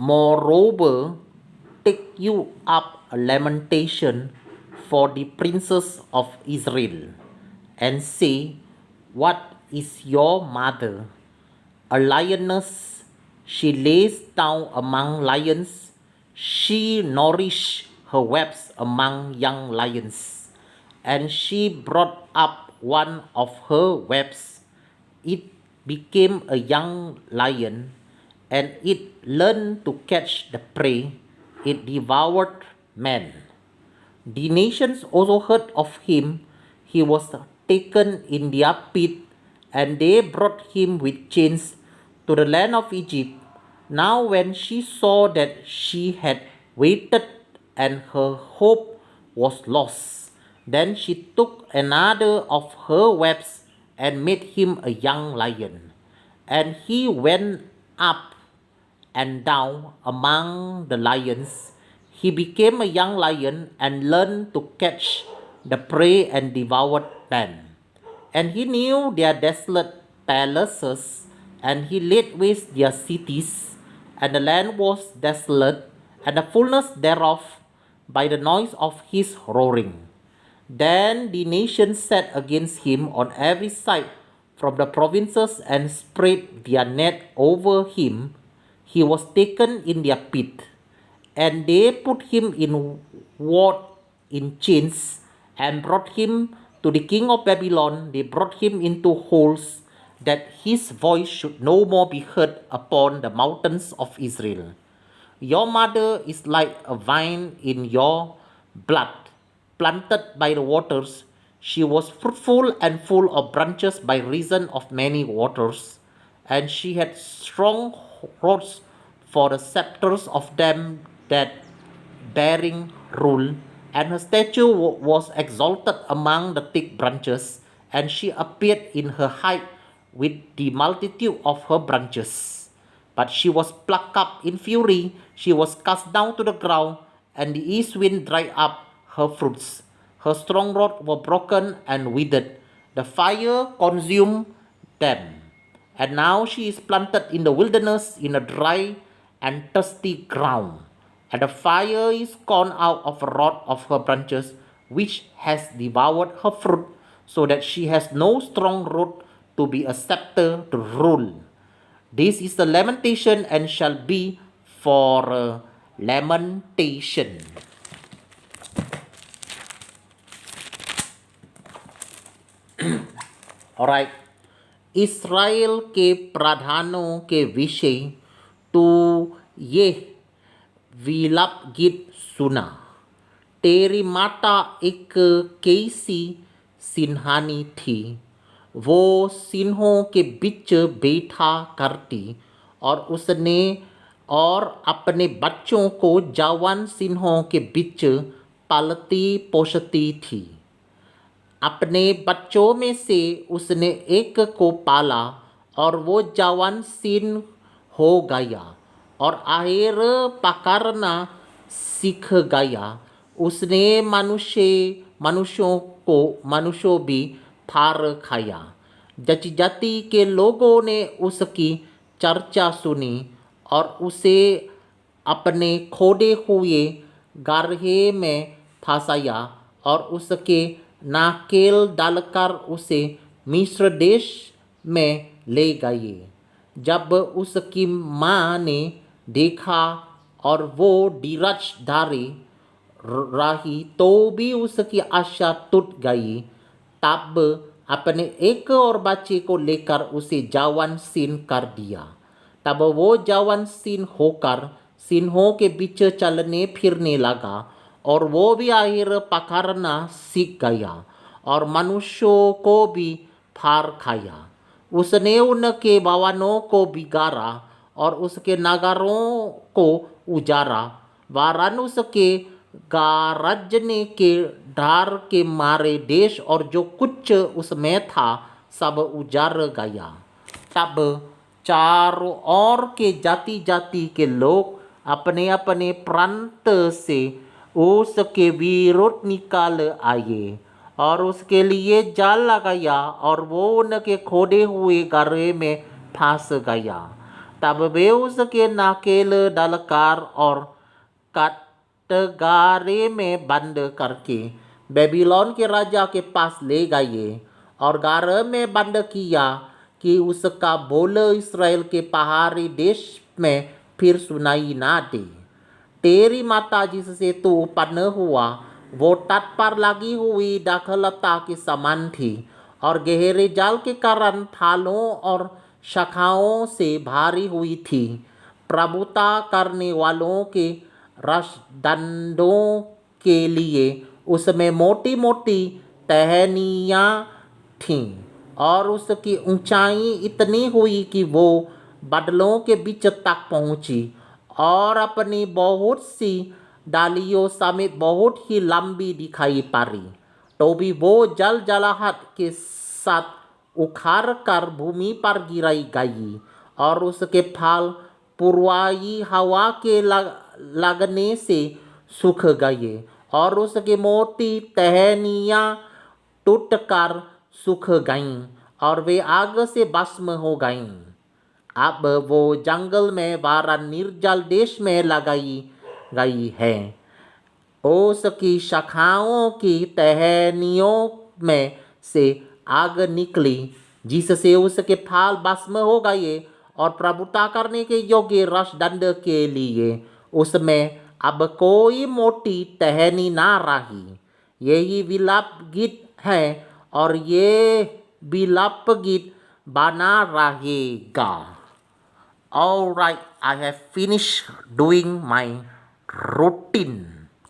Moreover, take you up a lamentation for the princes of Israel, and say, what is your mother? A lioness, she lays down among lions, she nourished her webs among young lions, and she brought up one of her webs. It became a young lion, and it learned to catch the prey. It devoured men. The nations also heard of him. He was taken in their pit, and they brought him with chains to the land of Egypt. Now, when she saw that she had waited and her hope was lost, then she took another of her webs and made him a young lion. And he went up and down among the lions. He became a young lion and learned to catch the prey and devoured men. And he knew their desolate palaces, and he laid waste their cities, and the land was desolate, and the fullness thereof, by the noise of his roaring. Then the nations set against him on every side from the provinces and spread their net over him. He was taken in their pit, and they put him in ward in chains and brought him to the king of Babylon. They brought him into holes that his voice should no more be heard upon the mountains of Israel. Your mother is like a vine in your blood, planted by the waters. She was fruitful and full of branches by reason of many waters, and she had strong rods for the scepters of them that bearing rule, and her stature was exalted among the thick branches, and she appeared in her height with the multitude of her branches. But she was plucked up in fury, she was cast down to the ground, and the east wind dried up her fruits. Her strong rod were broken and withered, the fire consumed them. And now she is planted in the wilderness in a dry and thirsty ground. And the fire is gone out of a rod of her branches, which has devoured her fruit, so that she has no strong root to be a scepter to rule. This is the lamentation and shall be for a lamentation. Alright. Israel के प्रधानों के विषय तो ये विलाप गीत सुना। तेरी माता एक कैसी सिंहानी थी, वो सिंहों के बीच बैठा करती और उसने और अपने बच्चों को जवान सिंहों के बीच पालती पोसती थी। अपने बच्चों में से उसने एक को पाला और वो जवान सिंह हो गया और आहेर पकड़ना सीख गया। उसने मनुष्यों भी फार खाया। जाति जाति के लोगों ने उसकी चर्चा सुनी और उसे अपने खोदे हुए गड्ढे में फंसाया और उसके नाकेल डालकर उसे मिस्र देश में ले गए। जब उसकी माँ ने देखा और वो धीरजधारी रही तो भी उसकी आशा टूट गई। तब अपने एक और बच्चे को लेकर उसे जवान सिंह कर दिया। तब वो जवान सिंह होकर सिंहों के बीच चलने फिरने लगा और वो भी आहेर पकड़ना सीख गया और मनुष्यों को भी फार खाया। उसने उनके भवनों को बिगाड़ा और उसके नगरों को उजाड़ा। वरन उसके गरजने के डर के मारे देश और जो कुछ उसमें था सब उजड़ गया। तब चारों ओर के जाति जाति के लोग अपने अपने प्रांत से उसके विरुद्ध निकाल आए और उसके लिए जाल लगाया और वो उनके खोदे हुए गड्ढे में फंस गया। तब वे उसके नाकेल डलकार और कटघरे में बंद करके बेबीलोन के राजा के पास ले गए और घर में बंद किया कि उसका बोल इस्राएल के पहाड़ी देश में फिर सुनाई ना दे। तेरी माता जिससे तू उत्पन्न हुआ वो तट पर लगी हुई दाखलता के समान थी और गहरे जाल के कारण थालों और शाखाओं से भारी हुई थी। प्रभुता करने वालों के रसदंडों के लिए उसमें मोटी मोटी टहनियाँ थीं और उसकी ऊंचाई इतनी हुई कि वो बादलों के बीच तक पहुंची और अपनी बहुत सी डालियों समेत बहुत ही लंबी दिखाई पड़ी। तो भी वो जलजलाहट के साथ उखाड़ कर भूमि पर गिराई गई और उसके फल पूर्वाई हवा के लगने से सूख गए और उसकी मोटी टहनियाँ टूटकर सूख गईं और वे आग से भस्म हो गईं। अब वो जंगल में बारह निर्जल देश में लगाई गई है। उसकी शाखाओं की टहनियों में से आग निकली जिससे उसके फल भस्म हो गए और प्रभुता करने के योग्य रसदंड के लिए उसमें अब कोई मोटी टहनी ना रही। यही विलाप गीत है और ये विलाप गीत बना रहेगा। All right, I have finished doing my routine.